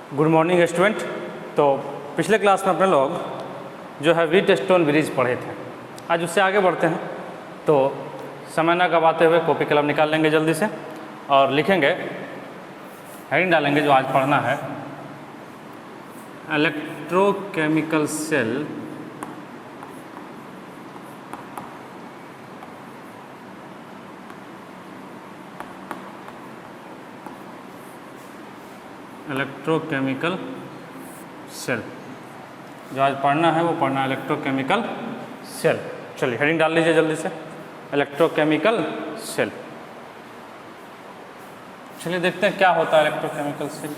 Good morning student. तो पिछले class में अपने लोग जो है व्हीटस्टोन ब्रिज पढ़े थे। आज उससे आगे बढ़ते हैं। तो समय न गवाते हुए कॉपी कलम निकाल लेंगे जल्दी से और लिखेंगे, हेडिंग डालेंगे जो आज पढ़ना है, इलेक्ट्रोकेमिकल सेल इलेक्ट्रोकेमिकल सेल। जो आज पढ़ना है वो पढ़ना है इलेक्ट्रोकेमिकल सेल। चलिए हेडिंग डाल लीजिए जल्दी से, इलेक्ट्रोकेमिकल सेल। चलिए देखते हैं क्या होता है इलेक्ट्रोकेमिकल सेल।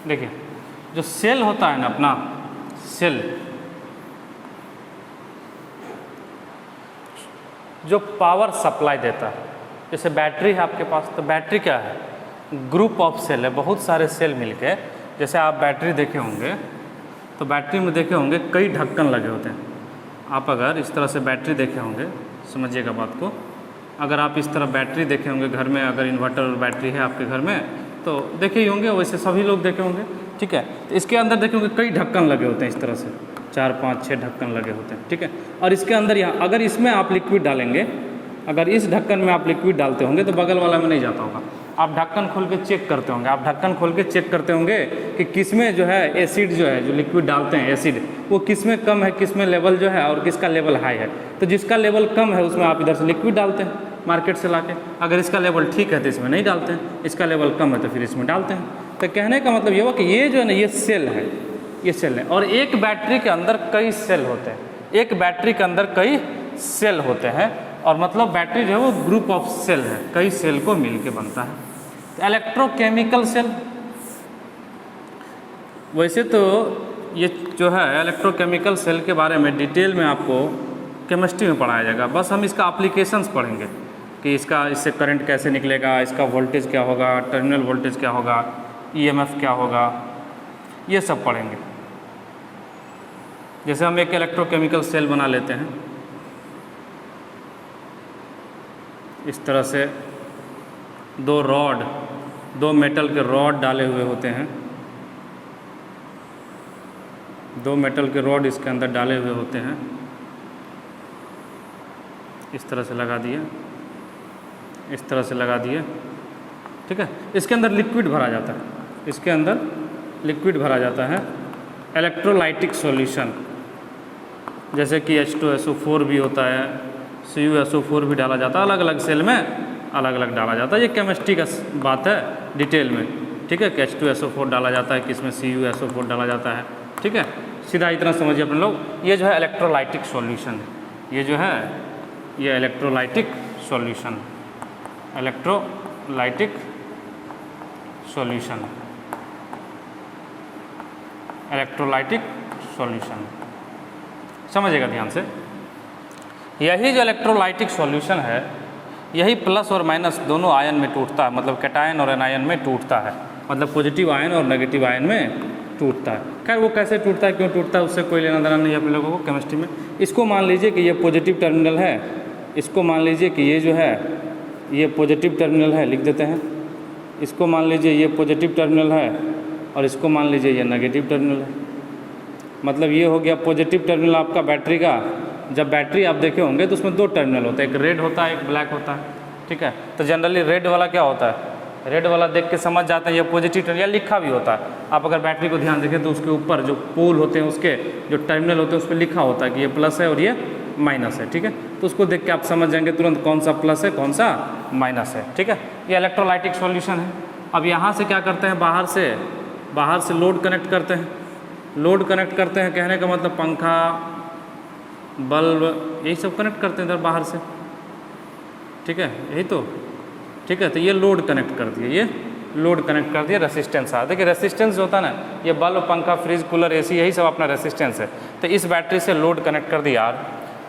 देखिए जो सेल होता है ना अपना सेल, जो पावर सप्लाई देता है। जैसे बैटरी है आपके पास, तो बैटरी क्या है? ग्रुप ऑफ सेल है, बहुत सारे सेल मिलके। जैसे आप बैटरी देखे होंगे तो बैटरी में देखे होंगे कई ढक्कन लगे होते हैं। आप अगर इस तरह से बैटरी देखे होंगे, समझिएगा बात को, अगर आप इस तरह बैटरी देखे होंगे घर में, अगर इन्वर्टर और बैटरी है आपके घर में तो देखे ही होंगे, वैसे सभी लोग देखे होंगे, ठीक है। तो इसके अंदर देखे होंगे कई ढक्कन लगे होते हैं, इस तरह से 4, 5, 6 ढक्कन लगे होते हैं, ठीक है। और इसके अंदर यहाँ अगर इसमें आप लिक्विड डालेंगे, अगर इस ढक्कन में आप लिक्विड डालते होंगे तो बगल वाला में नहीं जाता होगा। आप ढक्कन खोल के चेक करते होंगे, आप ढक्कन खोल के चेक करते होंगे कि किसमें जो है एसिड जो है, जो लिक्विड डालते हैं एसिड, वो किसमें कम है, किसमें लेवल जो है और किसका लेवल हाई है। तो जिसका लेवल कम है उसमें आप इधर से लिक्विड डालते हैं मार्केट से लाके। अगर इसका लेवल ठीक है तो इसमें नहीं डालते हैं, इसका लेवल कम है तो फिर इसमें डालते हैं। तो कहने का मतलब ये हुआ कि ये जो है ना, ये सेल है, ये सेल है। और एक बैटरी के अंदर कई सेल होते हैं, एक बैटरी के अंदर कई सेल होते हैं। और मतलब बैटरी जो है वो ग्रुप ऑफ सेल है, कई सेल को मिलके बनता है। तो इलेक्ट्रोकेमिकल सेल, वैसे तो ये जो है इलेक्ट्रोकेमिकल सेल के बारे में डिटेल में आपको केमिस्ट्री में पढ़ाया जाएगा। बस हम इसका एप्लीकेशंस पढ़ेंगे कि इससे करंट कैसे निकलेगा, इसका वोल्टेज क्या होगा, टर्मिनल वोल्टेज क्या होगा, ईएमएफ क्या होगा, ये सब पढ़ेंगे। जैसे हम एक इलेक्ट्रोकेमिकल सेल बना लेते हैं, इस तरह से दो मेटल के रॉड डाले हुए होते हैं, दो मेटल के रॉड इसके अंदर डाले हुए होते हैं, इस तरह से लगा दिए, इस तरह से लगा दिए, ठीक है। इसके अंदर लिक्विड भरा जाता है, इसके अंदर लिक्विड भरा जाता है, इलेक्ट्रोलाइटिक सॉल्यूशन, जैसे कि H2SO4 भी होता है, CuSO4 भी डाला जाता है, अलग अलग सेल में अलग अलग डाला जाता है। ये केमिस्ट्री का बात है डिटेल में, ठीक है। कि H2SO4 डाला जाता है, किसमें CuSO4 डाला जाता है, ठीक है। सीधा इतना समझिए अपने लोग। ये जो है इलेक्ट्रोलाइटिक सॉल्यूशन है, ये जो है ये electrolytic solution, electrolytic solution, electrolytic solution, समझिएगा ध्यान से। यही जो इलेक्ट्रोलाइटिक सॉल्यूशन है, यही प्लस और माइनस दोनों आयन में टूटता है, मतलब कैटायन और एनायन में टूटता है, मतलब पॉजिटिव आयन और नेगेटिव आयन में टूटता है। खैर वो कैसे टूटता है, क्यों टूटता है, उससे कोई लेना देना नहीं है आप लोगों को केमिस्ट्री में। इसको मान लीजिए कि ये पॉजिटिव टर्मिनल है, इसको मान लीजिए कि ये जो है ये पॉजिटिव टर्मिनल है, लिख देते हैं। इसको मान लीजिए ये पॉजिटिव टर्मिनल है और इसको मान लीजिए ये नेगेटिव टर्मिनल है। मतलब ये हो गया पॉजिटिव टर्मिनल आपका बैटरी का। जब बैटरी आप देखे होंगे तो उसमें 2 टर्मिनल होता है, एक रेड होता है, एक ब्लैक होता है, ठीक है। तो जनरली रेड वाला क्या होता है, रेड वाला देख के समझ जाते हैं ये पॉजिटिव टर्मिनल, या लिखा भी होता है। आप अगर बैटरी को ध्यान देखें तो उसके ऊपर जो पोल होते हैं, उसके जो टर्मिनल होते हैं, उस पर लिखा होता है कि ये प्लस है और ये माइनस है, ठीक है। तो उसको देख के आप समझ जाएंगे तुरंत कौन सा प्लस है कौन सा माइनस है, ठीक है। ये इलेक्ट्रोलाइटिक सॉल्यूशन है। अब यहाँ से क्या करते हैं, बाहर से लोड कनेक्ट करते हैं, लोड कनेक्ट करते हैं, कहने का मतलब पंखा, बल्ब, यही सब कनेक्ट करते हैं इधर बाहर से, ठीक है, यही तो, ठीक है। तो ये लोड कनेक्ट कर दिए, ये लोड कनेक्ट कर दिया, रेसिस्टेंस आ। देखिए रेसिस्टेंस जो होता है ना, ये बल्ब, पंखा, फ्रिज, कूलर, एसी, यही सब अपना रेसिस्टेंस है। तो इस बैटरी से लोड कनेक्ट कर दिया।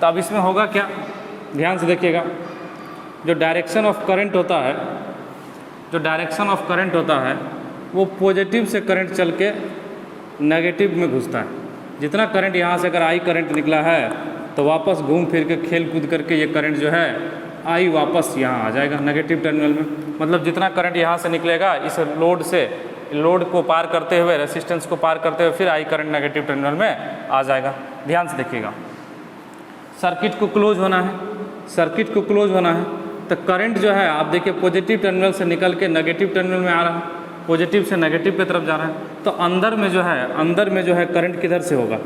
तो अब इसमें होगा क्या, ध्यान से देखिएगा। जो डायरेक्शन ऑफ करंट होता है, जो डायरेक्शन ऑफ करंट होता है वो पॉजिटिव से करंट चल के नेगेटिव में घुसता है। जितना करंट यहाँ से अगर आई करंट निकला है तो वापस घूम फिर के खेल कूद करके ये करंट जो है आई वापस यहाँ आ जाएगा नेगेटिव टर्मिनल में। मतलब जितना करंट यहाँ से निकलेगा इस लोड से, लोड को पार करते हुए, रेसिस्टेंस को पार करते हुए, फिर आई करंट नेगेटिव टर्मिनल में आ जाएगा। ध्यान से देखिएगा, सर्किट को क्लोज होना है, सर्किट को क्लोज होना है तो करंट जो है आप देखिए पॉजिटिव टर्मिनल से निकल के नेगेटिव टर्मिनल में आ रहा है, पॉजिटिव से नेगेटिव की तरफ जा रहा है। तो अंदर में जो है करंट किधर से होगा,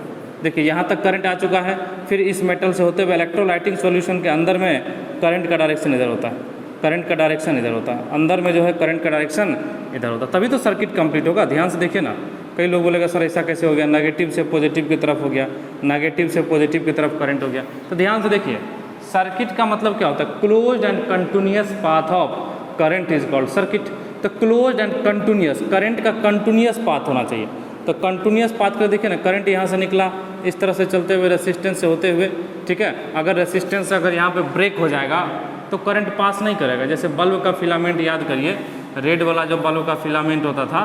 देखिए यहाँ तक करंट आ चुका है, फिर इस मेटल से होते हुए इलेक्ट्रोलाइटिक सॉल्यूशन के अंदर में करंट का डायरेक्शन इधर होता है, करंट का डायरेक्शन इधर होता है, अंदर में जो है करंट का डायरेक्शन इधर होता है, तभी तो सर्किट कंप्लीट होगा। ध्यान से देखिए ना, कई लोग बोलेगा सर ऐसा कैसे हो गया, नेगेटिव से पॉजिटिव की तरफ हो गया, नेगेटिव से पॉजिटिव की तरफ करंट हो गया। तो ध्यान से देखिए, सर्किट का मतलब क्या होता है, closed end continuous path of current is called circuit. तो क्लोज्ड एंड कंटिन्यूअस, करंट का कंटिन्यूअस पाथ होना चाहिए। तो कंटिन्यूअस पाथ कर देखिए ना, करंट यहाँ से निकला इस तरह से चलते हुए रेसिस्टेंस से होते हुए, ठीक है। अगर रेसिस्टेंस अगर यहाँ पे ब्रेक हो जाएगा तो करंट पास नहीं करेगा। जैसे बल्ब का फिलामेंट याद करिए, रेड वाला जो बल्ब का फिलामेंट होता था,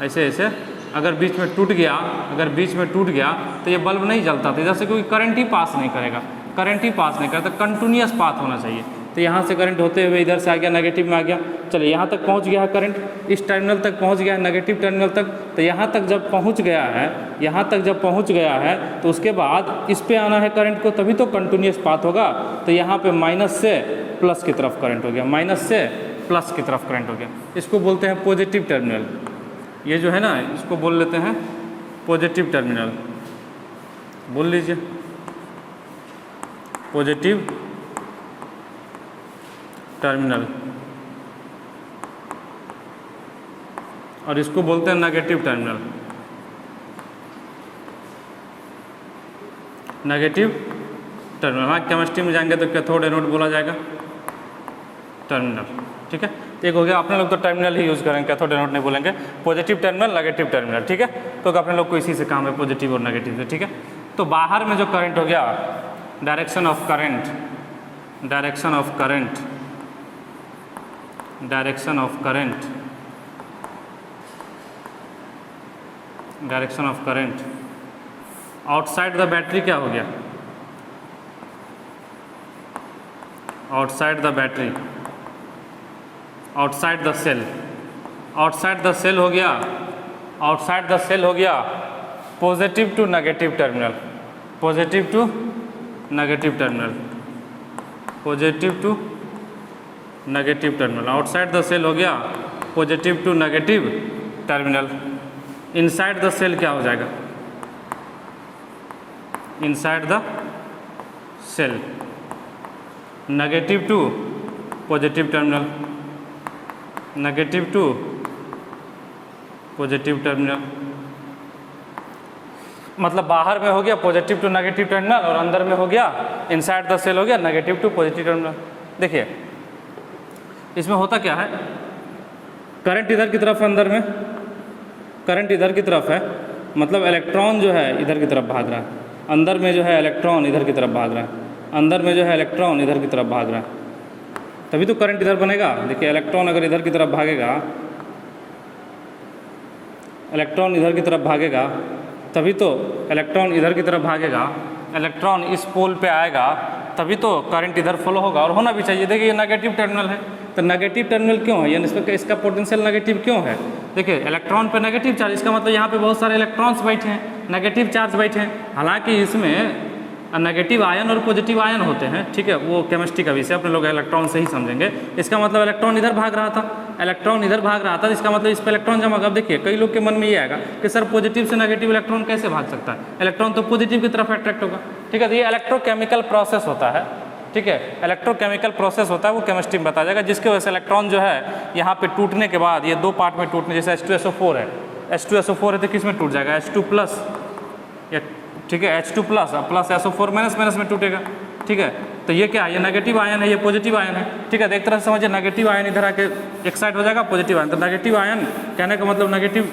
ऐसे ऐसे अगर बीच में टूट गया, अगर बीच में टूट गया तो ये बल्ब नहीं जलता था, जैसे क्योंकि करंट ही पास नहीं करेगा, करंट ही पास नहीं करता, कंटिन्यूअस पाथ होना चाहिए। तो यहाँ से करंट होते हुए इधर से आ गया, नेगेटिव में आ गया, चलिए यहाँ तक पहुँच गया है करंट, इस टर्मिनल तक पहुँच गया है, नेगेटिव टर्मिनल तक। तो यहाँ तक जब पहुँच गया है, यहाँ तक जब पहुँच गया है तो उसके बाद इस पे आना है करंट को, तभी तो कंटिन्यूअस पाथ होगा। तो यहाँ पे माइनस से प्लस की तरफ करंट हो गया, माइनस से प्लस की तरफ करंट हो गया। इसको बोलते हैं पॉजिटिव टर्मिनल। ये जो है ना, इसको बोल लेते हैं पॉजिटिव टर्मिनल, बोल लीजिए पॉजिटिव टर्मिनल, और इसको बोलते हैं नेगेटिव टर्मिनल, नेगेटिव टर्मिनल। हाँ, केमिस्ट्री में जाएंगे तो कैथोड एनोड बोला जाएगा, टर्मिनल, ठीक है। एक हो गया, अपने लोग तो टर्मिनल ही यूज़ करेंगे, कैथोड एनोड नहीं बोलेंगे, पॉजिटिव टर्मिनल, नेगेटिव टर्मिनल, ठीक है। तो अपने लोग को इसी से काम है, पॉजिटिव और नेगेटिव से, ठीक है। तो बाहर में जो करंट हो गया, direction of current, direction of current, direction of current, direction of current outside the battery क्या हो गया, outside the battery, outside the cell, outside the cell हो गया, आउटसाइड द सेल हो गया positive to negative terminal, positive to negative terminal, positive to negative terminal. Outside the cell हो गया positive to negative terminal. Inside the cell क्या हो जाएगा, inside the cell negative to positive terminal, negative to positive terminal. मतलब बाहर में हो गया पॉजिटिव टू नेगेटिव टर्मिनल और अंदर में हो गया, इनसाइड द सेल हो गया नेगेटिव टू पॉजिटिव टर्मिनल। देखिए इसमें होता क्या है, करंट इधर की तरफ है, अंदर में करंट इधर की तरफ है, मतलब इलेक्ट्रॉन जो है इधर की तरफ भाग रहा है, अंदर में जो है इलेक्ट्रॉन इधर की तरफ भाग रहा है, अंदर में जो है इलेक्ट्रॉन इधर की तरफ भाग रहा है, तभी तो करंट इधर बनेगा। देखिए इलेक्ट्रॉन अगर इधर की तरफ भागेगा, इलेक्ट्रॉन इधर की तरफ भागेगा, तभी तो इलेक्ट्रॉन इधर की तरफ भागेगा, इलेक्ट्रॉन इस पोल पे आएगा, तभी तो करंट इधर फ्लो होगा और होना भी चाहिए। देखिए ये नेगेटिव टर्मिनल है, तो नेगेटिव टर्मिनल क्यों है, यानी इसका पोटेंशियल नेगेटिव क्यों है। देखिए इलेक्ट्रॉन पे नेगेटिव चार्ज, इसका मतलब यहाँ पे बहुत सारे इलेक्ट्रॉन्स बैठे हैं, नेगेटिव चार्ज बैठे हैं। हालांकि इसमें नेगेटिव आयन और पॉजिटिव आयन होते हैं, ठीक है, वो केमिस्ट्री का विषय, अपने लोग इलेक्ट्रॉन से ही समझेंगे। इसका मतलब इलेक्ट्रॉन इधर भाग रहा था, इलेक्ट्रॉन इधर भाग रहा था, इसका मतलब इस पर इलेक्ट्रॉन जमा। अब देखिए कई लोग के मन में ये आएगा कि सर पॉजिटिव से नेगेटिव इलेक्ट्रॉन कैसे भाग सकता है, इलेक्ट्रॉन तो पॉजिटिव की तरफ अट्रैक्ट होगा, ठीक है। तो ये इलेक्ट्रोकेमिकल प्रोसेस होता है, ठीक है, इलेक्ट्रोकेमिकल प्रोसेस होता है, वो केमिस्ट्री में बताया जाएगा, जिसकी वजह से इलेक्ट्रॉन जो है यहाँ पे टूटने के बाद, ये दो पार्ट में टूटने, जैसे H2SO4 है, H2SO4 है तो किस में टूट जाएगा, H2+, या ठीक है H2 plus, plus SO4 minus minus में टूटेगा, ठीक है। तो ये क्या है, ये नेगेटिव आयन है, ये पॉजिटिव आयन है, ठीक है। तो एक तरह से समझिए नेगेटिव आयन इधर आके एक्साइट हो जाएगा, पॉजिटिव आयन, तो नेगेटिव आयन कहने का मतलब नेगेटिव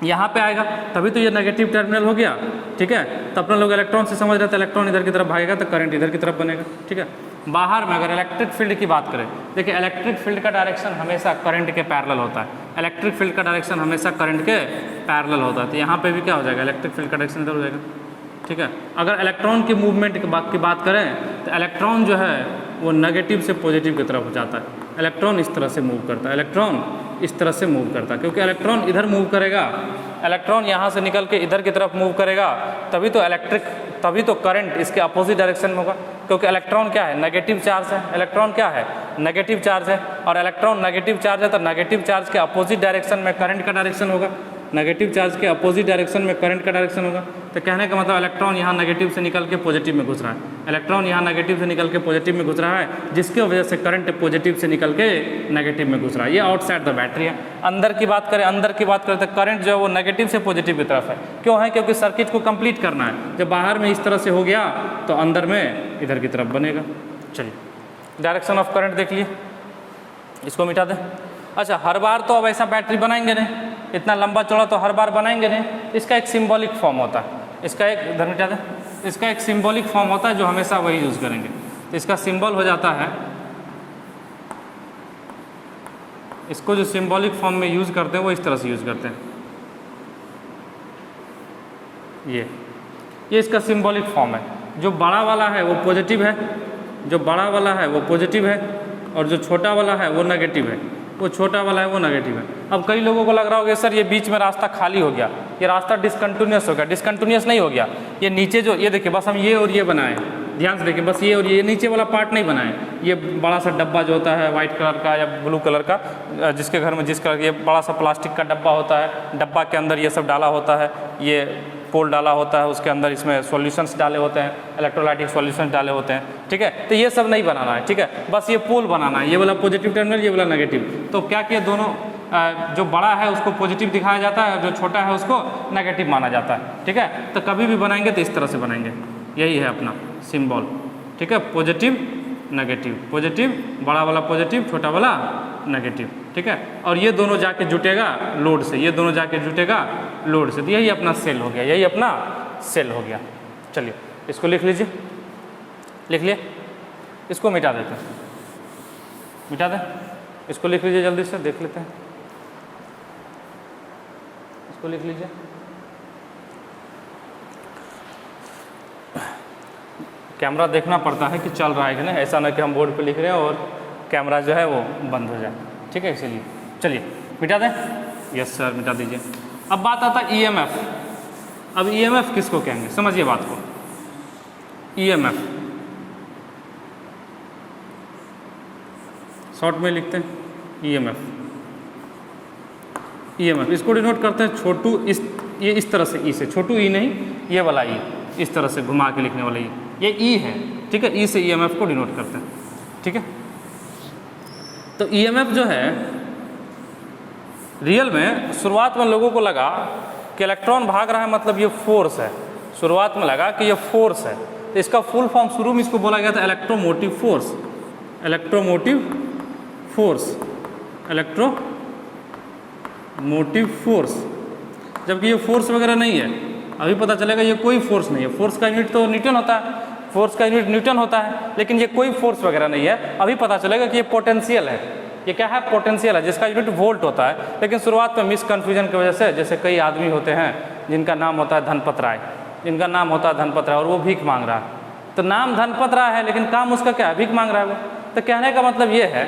यहाँ पे आएगा, तभी तो ये नेगेटिव टर्मिनल हो गया, ठीक है। तो अपने लोग इलेक्ट्रॉन से समझ रहे थे, इलेक्ट्रॉन इधर की तरफ भागेगा तो करंट इधर की तरफ बनेगा, ठीक है। बाहर में अगर इलेक्ट्रिक फील्ड की बात करें, देखिए इलेक्ट्रिक फील्ड का डायरेक्शन हमेशा करंट के पैरेलल होता है, इलेक्ट्रिक फील्ड का डायरेक्शन हमेशा करंट के पैरेलल होता है। तो यहाँ पे भी क्या हो जाएगा, इलेक्ट्रिक फील्ड का डायरेक्शन इधर हो जाएगा, ठीक है। अगर इलेक्ट्रॉन की मूवमेंट की बात करें तो इलेक्ट्रॉन जो है वो नेगेटिव से पॉजिटिव की तरफ जाता है। इलेक्ट्रॉन इस तरह से मूव करता है, इलेक्ट्रॉन इस तरह से मूव करता है, क्योंकि इलेक्ट्रॉन इधर मूव करेगा, इलेक्ट्रॉन यहाँ से निकल के इधर की तरफ मूव करेगा, तभी तो करंट इसके अपोजिट डायरेक्शन में होगा, क्योंकि इलेक्ट्रॉन क्या है, नेगेटिव चार्ज है। इलेक्ट्रॉन क्या है, नेगेटिव चार्ज है, और इलेक्ट्रॉन नेगेटिव चार्ज है तो नेगेटिव चार्ज के अपोजिट डायरेक्शन में करंट का डायरेक्शन होगा, नेगेटिव चार्ज के अपोजिट डायरेक्शन में करंट का डायरेक्शन होगा। तो कहने का मतलब इलेक्ट्रॉन यहाँ नेगेटिव से निकल के पॉजिटिव में घुस रहा है, इलेक्ट्रॉन यहाँ नेगेटिव से निकल के पॉजिटिव में घुस रहा है, जिसकी वजह से करंट पॉजिटिव से निकल के नेगेटिव में घुस रहा है। ये आउटसाइड द बैटरी है। अंदर की बात करें तो करंट जो है वो नेगेटिव से पॉजिटिव की तरफ है। क्यों है, क्योंकि सर्किट को कंप्लीट करना है। जब बाहर में इस तरह से हो गया तो अंदर में इधर की तरफ बनेगा। चलिए डायरेक्शन ऑफ करंट देख लिए, इसको मिटा दें। अच्छा, हर बार तो अब ऐसा बैटरी बनाएंगे नहीं, इतना लंबा चौड़ा तो हर बार बनाएंगे नहीं। इसका एक सिंबॉलिक फॉर्म होता है, इसका एक इधर मिटा दें, इसका एक सिंबॉलिक फॉर्म होता है जो हमेशा वही यूज़ करेंगे। तो इसका सिंबल हो जाता है, इसको जो सिंबॉलिक फॉर्म में यूज़ करते हैं वो इस तरह से यूज़ करते हैं। ये इसका सिंबॉलिक फॉर्म है। जो बड़ा वाला है वो पॉजिटिव है, जो बड़ा वाला है वो पॉजिटिव है, और जो छोटा वाला है वो नेगेटिव है, वो छोटा वाला है वो नेगेटिव है। अब कई लोगों को लग रहा होगा सर ये बीच में रास्ता खाली हो गया, ये रास्ता डिसकंटिन्यूस हो गया। डिसकंटिन्यूस नहीं हो गया, ये नीचे जो ये देखिए, बस हम ये और ये बनाए, ध्यान से देखिए, बस ये और ये नीचे वाला पार्ट नहीं बनाए। ये बड़ा सा डब्बा जो होता है वाइट कलर का या ब्लू कलर का, जिसके घर में जिस कलर ये बड़ा सा प्लास्टिक का डब्बा होता है, डब्बा के अंदर ये सब डाला होता है, ये पोल डाला होता है, उसके अंदर इसमें सॉल्यूशंस डाले होते हैं, इलेक्ट्रोलाइटिक सॉल्यूशंस डाले होते हैं, ठीक है। तो ये सब नहीं बनाना है, ठीक है, बस ये पोल बनाना है, ये वाला पॉजिटिव टर्मिनल, ये वाला नेगेटिव। तो क्या किया, दोनों जो बड़ा है उसको पॉजिटिव दिखाया जाता है और जो छोटा है उसको नेगेटिव माना जाता है, ठीक है। तो कभी भी बनाएंगे तो इस तरह से बनाएंगे, यही है अपना सिंबल, ठीक है। पॉजिटिव नेगेटिव, पॉजिटिव बड़ा वाला पॉजिटिव, छोटा वाला नेगेटिव, ठीक है। और ये दोनों जाके जुटेगा लोड से, ये दोनों जाके जुटेगा लोड से, तो यही अपना सेल हो गया, यही अपना सेल हो गया। चलिए इसको लिख लीजिए, लिख लिए, इसको मिटा देते हैं, मिटा दें, इसको लिख लीजिए जल्दी से, देख लेते हैं, इसको लिख लीजिए। कैमरा देखना पड़ता है कि चल रहा है कि नहीं, ऐसा ना कि हम बोर्ड पे लिख रहे हैं और कैमरा जो है वो बंद हो जाए, ठीक है, इसीलिए। चलिए मिटा दें, यस सर मिटा दीजिए। अब बात आता है ईएमएफ। अब ईएमएफ किसको कहेंगे, समझिए बात को। ईएमएफ शॉर्ट में लिखते हैं ईएमएफ, ईएमएफ इसको डिनोट करते हैं छोटू, ये इस तरह से ई से, छोटू ई नहीं, ये वाला ई, इस तरह से घुमा के लिखने वाला ई, ये ई है, ठीक है। ई से ईएमएफ को डिनोट करते हैं, ठीक है। तो ईएमएफ जो है रियल में शुरुआत में लोगों को लगा कि इलेक्ट्रॉन भाग रहा है मतलब ये फोर्स है, शुरुआत में लगा कि ये फोर्स है। तो इसका फुल फॉर्म शुरू में इसको बोला गया था electromotive force, electromotive force, electromotive force, जबकि ये फोर्स वगैरह नहीं है। अभी पता चलेगा ये कोई फोर्स नहीं है, फोर्स का यूनिट तो न्यूटन होता है, फोर्स का यूनिट न्यूटन होता है, लेकिन ये कोई फोर्स वगैरह नहीं है। अभी पता चलेगा कि ये पोटेंशियल है, ये क्या है, पोटेंशियल है, जिसका यूनिट वोल्ट होता है। लेकिन शुरुआत में मिसकन्फ्यूजन की वजह से, जैसे कई आदमी होते हैं जिनका नाम होता है धनपत राय, जिनका नाम होता है धनपत राय, और वो भीख मांग रहा है। तो नाम धनपत राय है लेकिन काम उसका क्या है, भीख मांग रहा है वो। तो कहने का मतलब ये है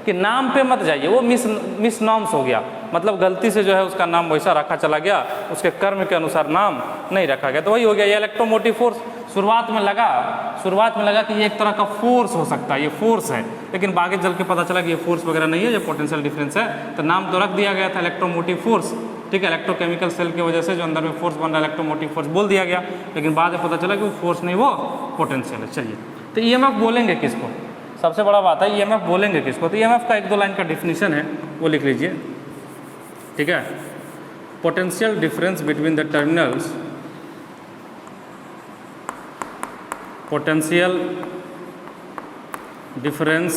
कि नाम पे मत जाइए, वो मिस नॉर्म्स हो गया, मतलब गलती से जो है उसका नाम वैसा रखा चला गया, उसके कर्म के अनुसार नाम नहीं रखा गया, तो वही हो गया। ये इलेक्ट्रोमोटिव फोर्स शुरुआत में लगा कि ये एक तरह का फोर्स हो सकता है, ये फोर्स है, लेकिन आगे चल के पता चला कि ये फोर्स वगैरह नहीं है, ये पोटेंशियल डिफरेंस है। तो नाम तो रख दिया गया था इलेक्ट्रोमोटिव फोर्स, ठीक है। इलेक्ट्रोकेमिकल सेल की वजह से जो अंदर में फोर्स बन रहा है इलेक्ट्रोमोटिव फोर्स बोल दिया गया, लेकिन बाद में पता चला कि वो फोर्स नहीं, वो पोटेंशियल है। चलिए, तो ईएमएफ बोलेंगे किसको, सबसे बड़ा बात है ईएमएफ बोलेंगे किसको। तो ईएमएफ का 1-2 लाइन का डिफिनीशन है, वो लिख लीजिए, ठीक है। Potential difference between the terminals, potential difference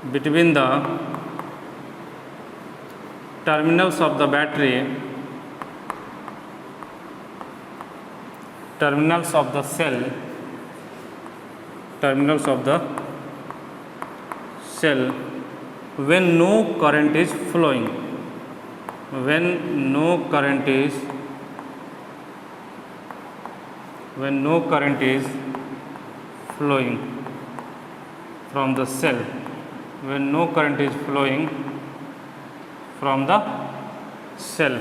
between the terminals of the battery, terminals of the cell, terminals of the cell when no current is flowing, when no current is when no current is flowing from the cell, when no current is flowing from the cell,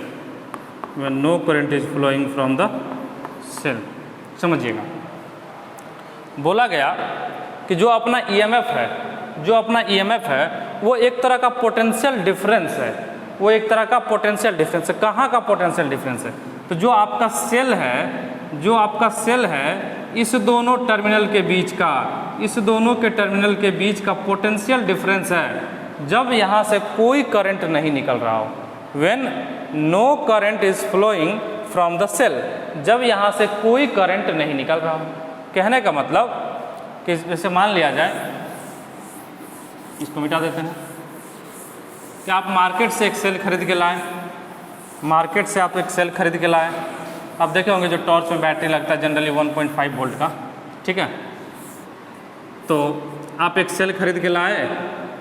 when no current is flowing from the cell। समझिएगा, बोला गया कि जो अपना EMF है, जो अपना EMF है वो एक तरह का पोटेंशियल डिफरेंस है, वो एक तरह का पोटेंशियल डिफरेंस है। कहाँ का पोटेंशियल डिफरेंस है? तो जो आपका सेल है, जो आपका सेल है, इस दोनों टर्मिनल के बीच का, इस दोनों के टर्मिनल के बीच का पोटेंशियल डिफरेंस है जब यहाँ से कोई करंट नहीं निकल रहा हो। When no current is flowing from the cell, जब यहाँ से कोई करंट नहीं निकल रहा हो। कहने का मतलब कि जैसे मान लिया जाए, इसको मिटा देते हैं, कि आप मार्केट से एक सेल खरीद के लाएं, मार्केट से आप एक सेल खरीद के लाएं। आप देखे होंगे जो टॉर्च में बैटरी लगता है जनरली 1.5 वोल्ट का, ठीक है। तो आप एक सेल खरीद के लाए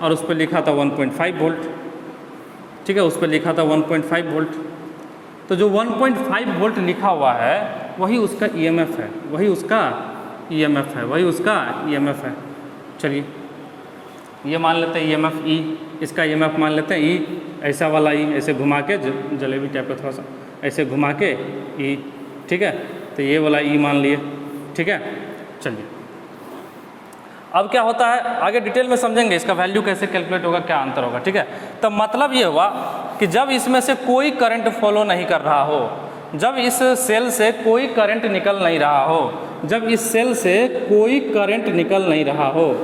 और उस पर लिखा था 1.5 वोल्ट, ठीक है, उस पर लिखा था 1.5 वोल्ट। तो जो 1.5 वोल्ट लिखा हुआ है वही उसका ईएमएफ है, वही उसका ईएमएफ है, वही उसका ईएमएफ है। चलिए ये मान लेते हैं ईएमएफ ई, इसका ईएमएफ मान लेते हैं ई, ऐसा वाला ई, ऐसे घुमा के जलेबी टाइप का थोड़ा सा ऐसे घुमा के ई, ठीक है। तो ये वाला ई मान लिए, ठीक है। चलिए अब क्या होता है आगे डिटेल में समझेंगे, इसका वैल्यू कैसे कैलकुलेट होगा, क्या अंतर होगा, ठीक है। तो मतलब ये हुआ कि जब इसमें से कोई करंट फॉलो नहीं कर रहा हो, जब इस सेल से कोई करंट निकल नहीं रहा हो, जब इस सेल से कोई करंट निकल नहीं रहा हो,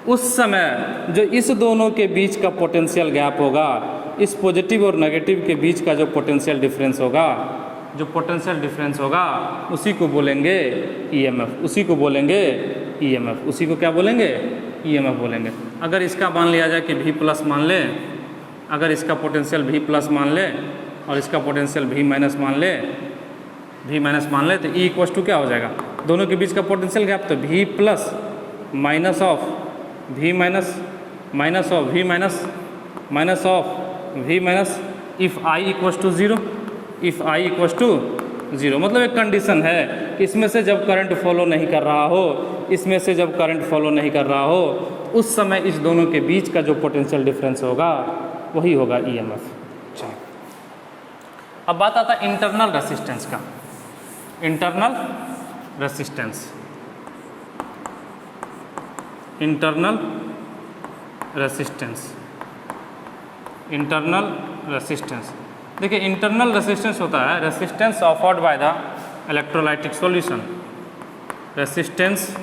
उस समय जो इस दोनों के बीच का पोटेंशियल गैप होगा, इस पॉजिटिव और नेगेटिव के बीच का जो पोटेंशियल डिफरेंस होगा, जो पोटेंशियल डिफरेंस होगा उसी को बोलेंगे ईएमएफ, उसी को बोलेंगे ईएमएफ, उसी को क्या बोलेंगे, ईएमएफ बोलेंगे। अगर इसका मान लिया जाए कि V प्लस मान ले, अगर इसका पोटेंशियल V प्लस मान ले और इसका पोटेंशियल V माइनस मान ले, V माइनस मान ले, तो E इक्वल टू क्या हो जाएगा, दोनों के बीच का पोटेंशियल गैप, तो V plus minus of V minus minus of V minus minus of V minus if I equal to zero, if I equal to zero. मतलब एक कंडीशन है कि इसमें से जब करंट फॉलो नहीं कर रहा हो, इसमें से जब करंट फॉलो नहीं कर रहा हो, उस समय इस दोनों के बीच का जो पोटेंशियल डिफरेंस होगा वही होगा ईएमएफ। चलिए अब बात आता है इंटरनल रेसिस्टेंस का। Internal resistance, internal resistance, internal resistance. देखिए इंटरनल रेसिस्टेंस होता है resistance offered by the electrolytic solution, resistance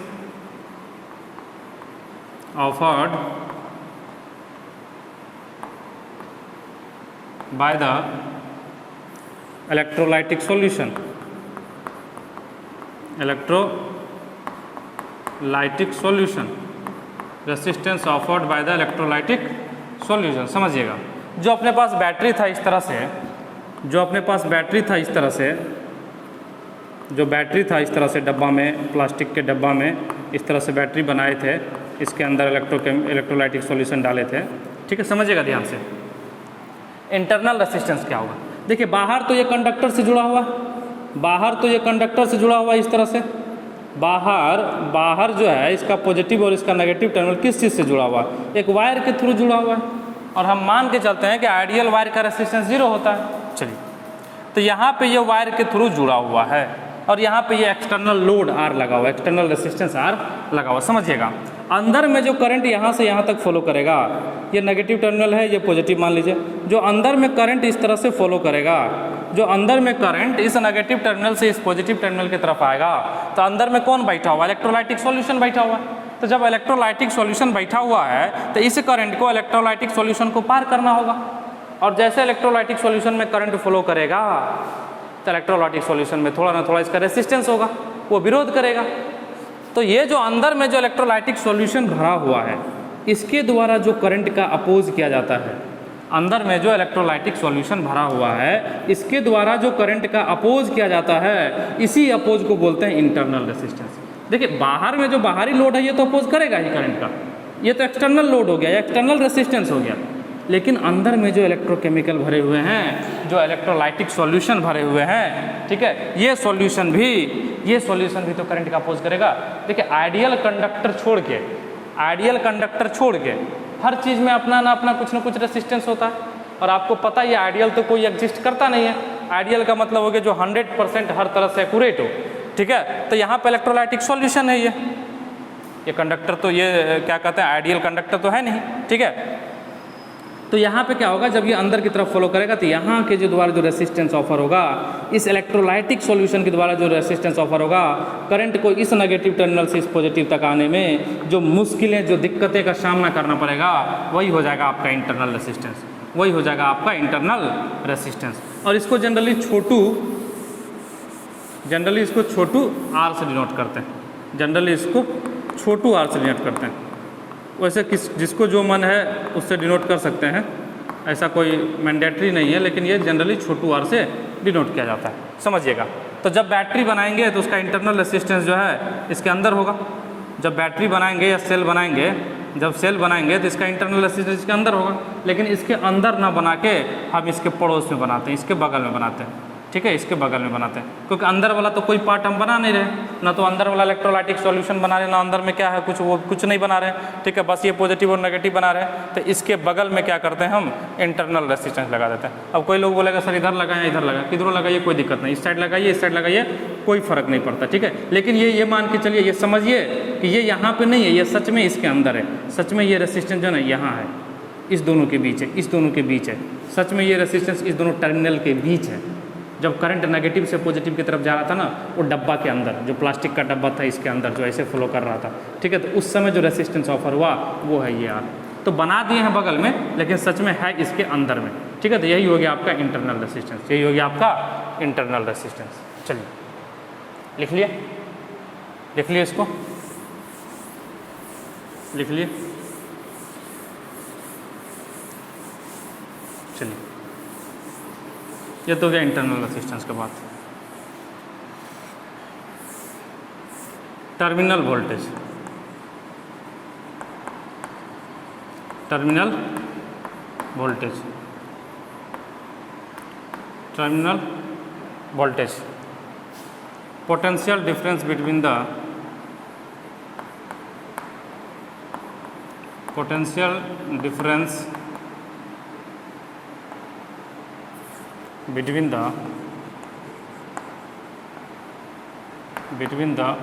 offered by the electrolytic solution, electrolytic solution, resistance offered by the electrolytic solution. समझिएगा, जो अपने पास बैटरी था इस तरह से, जो अपने पास बैटरी था इस तरह से, जो बैटरी था इस तरह से डब्बा में, प्लास्टिक के डब्बा में इस तरह से बैटरी बनाए थे, इसके अंदर इलेक्ट्रोलाइटिक सॉल्यूशन डाले थे, ठीक है। समझिएगा ध्यान से, इंटरनल रेसिस्टेंस क्या होगा। देखिए बाहर तो ये कंडक्टर से जुड़ा हुआ, बाहर तो ये कंडक्टर से जुड़ा हुआ इस तरह से, बाहर जो है इसका पॉजिटिव और इसका नेगेटिव टर्मिनल किस चीज़ से जुड़ा हुआ है, एक वायर के थ्रू जुड़ा हुआ है, और हम मान के चलते हैं कि आइडियल वायर का रेसिस्टेंस 0 होता है। चलिए तो यहाँ पे ये वायर के थ्रू जुड़ा हुआ है और यहाँ पे ये एक्सटर्नल लोड R लगा हुआ है, एक्सटर्नल रेसिस्टेंस R लगा हुआ। समझिएगा अंदर में जो करंट यहाँ से यहाँ तक फॉलो करेगा, ये नेगेटिव टर्मिनल है, ये पॉजिटिव मान लीजिए, जो अंदर में करंट इस तरह से फॉलो करेगा, जो अंदर में करंट इस नेगेटिव टर्मिनल से इस पॉजिटिव टर्मिनल की तरफ आएगा, तो अंदर में कौन बैठा हुआ है, इलेक्ट्रोलाइटिक सॉल्यूशन बैठा हुआ है। तो जब इलेक्ट्रोलाइटिक सॉल्यूशन बैठा हुआ है तो इस करंट को इलेक्ट्रोलाइटिक सॉल्यूशन को पार करना होगा, और जैसे इलेक्ट्रोलाइटिक सॉल्यूशन में करंट फॉलो करेगा तो इलेक्ट्रोलाइटिक सॉल्यूशन में थोड़ा ना थोड़ा इसका रेसिस्टेंस होगा, वो विरोध करेगा। तो ये जो अंदर में जो इलेक्ट्रोलाइटिक सॉल्यूशन भरा हुआ है, इसके द्वारा जो करंट का अपोज किया जाता है, अंदर में जो इलेक्ट्रोलाइटिक सॉल्यूशन भरा हुआ है, इसके द्वारा जो करंट का अपोज किया जाता है, इसी अपोज को बोलते हैं इंटरनल रेसिस्टेंस। देखिए बाहर में जो बाहरी लोड है ये तो अपोज करेगा ही करंट का, ये तो एक्सटर्नल लोड हो गया, एक्सटर्नल रेसिस्टेंस हो गया, लेकिन अंदर में जो इलेक्ट्रोकेमिकल भरे हुए हैं, जो इलेक्ट्रोलाइटिक सॉल्यूशन भरे हुए हैं, ठीक है, ये सॉल्यूशन भी तो करंट का अपोज करेगा। देखिए आइडियल कंडक्टर छोड़ के हर चीज़ में अपना ना कुछ रेसिस्टेंस होता है, और आपको पता है आइडियल तो कोई एग्जिस्ट करता नहीं है। आइडियल का मतलब हो गया जो 100% हर तरह से एक्यूरेट हो, ठीक है। तो यहाँ पे इलेक्ट्रोलाइटिक सॉल्यूशन है ये कंडक्टर, तो ये क्या कहते हैं आइडियल कंडक्टर तो है नहीं, ठीक है। तो यहाँ पे क्या होगा, जब ये अंदर की तरफ फॉलो करेगा तो यहाँ के जो द्वारा जो रेसिस्टेंस ऑफर होगा, इस इलेक्ट्रोलाइटिक सॉल्यूशन के द्वारा जो रेसिस्टेंस ऑफर होगा, करंट को इस नेगेटिव टर्मिनल से इस पॉजिटिव तक आने में जो मुश्किलें, जो दिक्कतें का सामना करना पड़ेगा, वही हो जाएगा आपका इंटरनल रेसिस्टेंस। और इसको जनरली इसको छोटू आर से डिनोट करते हैं। वैसे जिसको जो मन है उससे डिनोट कर सकते हैं, ऐसा कोई मैंडेटरी नहीं है, लेकिन ये जनरली छोटू आर से डिनोट किया जाता है, समझिएगा। तो जब बैटरी बनाएंगे तो उसका इंटरनल रेसिस्टेंस जो है इसके अंदर होगा। जब बैटरी बनाएंगे या सेल बनाएंगे, जब सेल बनाएंगे तो इसका इंटरनल रेसिस्टेंस इसके अंदर होगा, लेकिन इसके अंदर ना बना के हम इसके पड़ोस में बनाते हैं, इसके बगल में बनाते हैं, ठीक है, इसके बगल में बनाते हैं, क्योंकि अंदर वाला तो कोई पार्ट हम बना नहीं रहे, ना तो अंदर वाला इलेक्ट्रोलाइटिक सॉल्यूशन बना रहे हैं, ना अंदर में क्या है कुछ नहीं बना रहे हैं, ठीक है, बस ये पॉजिटिव और नेगेटिव बना रहे हैं। तो इसके बगल में क्या करते हैं, हम इंटरनल रेसिस्टेंस लगा देते हैं। अब कोई लोग बोलेगा सर इधर लगाएं इधर लगाएं, किधरों लगाइए कोई दिक्कत नहीं, इस साइड लगाइए इस साइड लगाइए, कोई फर्क नहीं पड़ता, ठीक है। लेकिन ये मान के चलिए, ये समझिए कि ये यहाँ पे नहीं है, ये सच में इसके अंदर है। सच में ये रेसिस्टेंस जो है यहाँ है, इस दोनों के बीच है, सच में ये रेसिस्टेंस इस दोनों टर्मिनल के बीच है। जब करंट नेगेटिव से पॉजिटिव की तरफ जा रहा था ना, वो डब्बा के अंदर, जो प्लास्टिक का डब्बा था इसके अंदर जो ऐसे फ्लो कर रहा था, ठीक है, तो उस समय जो रेसिस्टेंस ऑफर हुआ वो है ये आर। तो बना दिए हैं बगल में, लेकिन सच में है इसके अंदर में, ठीक है। तो यही हो गया आपका इंटरनल रेसिस्टेंस, चलिए लिख लिए इसको, लिख लिए, चलिए ये तो गया इंटरनल रेसिस्टेंस के बाद। Terminal voltage potential difference between the between the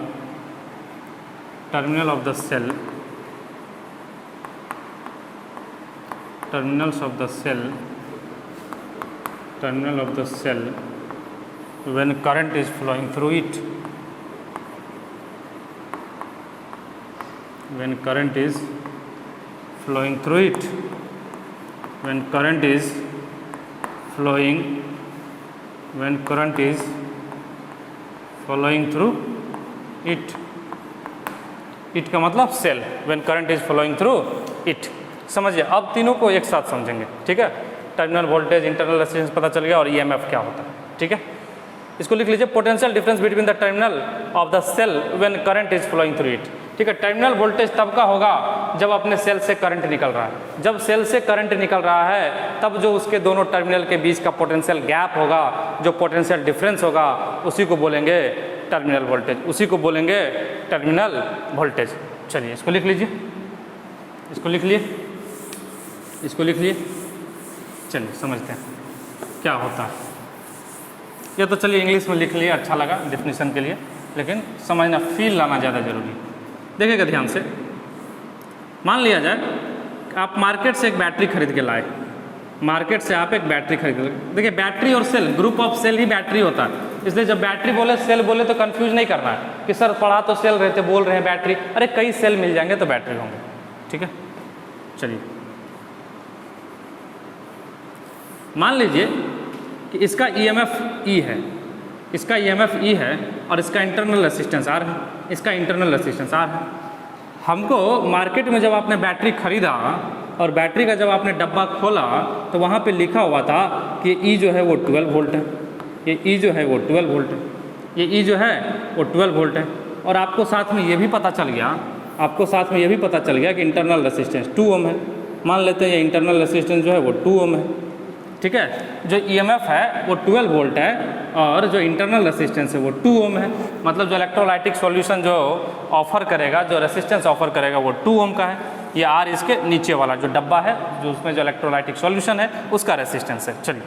terminals of the cell when current is flowing through it, when current is flowing through it, it का मतलब cell, when current is flowing through it. समझिए, अब तीनों को एक साथ समझेंगे, ठीक है। टर्मिनल वोल्टेज, इंटरनल रेसिस्टेंस पता चल गया, और ईएमएफ क्या होता है, ठीक है। इसको लिख लीजिए, potential difference between the terminal of the cell when current is flowing through it, ठीक है। टर्मिनल वोल्टेज तब का होगा जब अपने सेल से करंट निकल रहा है। जब सेल से करंट निकल रहा है तब जो उसके दोनों टर्मिनल के बीच का पोटेंशियल गैप होगा, जो पोटेंशियल डिफरेंस होगा, उसी को बोलेंगे टर्मिनल वोल्टेज, चलिए इसको लिख लीजिए, चलिए समझते हैं क्या होता है। ये तो चलिए इंग्लिश में लिख लिए, अच्छा लगा डेफिनेशन के लिए, लेकिन समझना, फील लाना ज़्यादा जरूरी है। देखिएगा ध्यान से, मान लिया जाए आप मार्केट से एक बैटरी खरीद के लाए, देखिए बैटरी और सेल, ग्रुप ऑफ सेल ही बैटरी होता है। इसलिए जब बैटरी बोले सेल बोले तो कंफ्यूज नहीं करना है कि सर पढ़ा तो सेल रहे थे, बोल रहे हैं बैटरी, अरे कई सेल मिल जाएंगे तो बैटरी होंगे, ठीक है। चलिए मान लीजिए कि इसका ईएमएफ ई है, और इसका इंटरनल रेसिस्टेंस आर है। हमको मार्केट में जब आपने बैटरी खरीदा और बैटरी का जब आपने डब्बा खोला तो वहाँ पे लिखा हुआ था कि ई जो है वो 12 वोल्ट है, ये ई जो है वो 12 वोल्ट है। और आपको साथ में ये भी पता चल गया कि इंटरनल रेसिस्टेंस 2 ओम है। मान लेते हैं ये इंटरनल रेसिस्टेंस जो है वो 2 ओम है, ठीक है। जो ईएमएफ है वो 12 वोल्ट है और जो इंटरनल रेसिस्टेंस है वो 2 ओम है। मतलब जो इलेक्ट्रोलाइटिक सॉल्यूशन जो ऑफर करेगा, जो रेसिस्टेंस ऑफर करेगा वो 2 ओम का है। ये आर इसके नीचे वाला जो डब्बा है, जो उसमें जो इलेक्ट्रोलाइटिक सॉल्यूशन है उसका रेसिस्टेंस है। चलिए,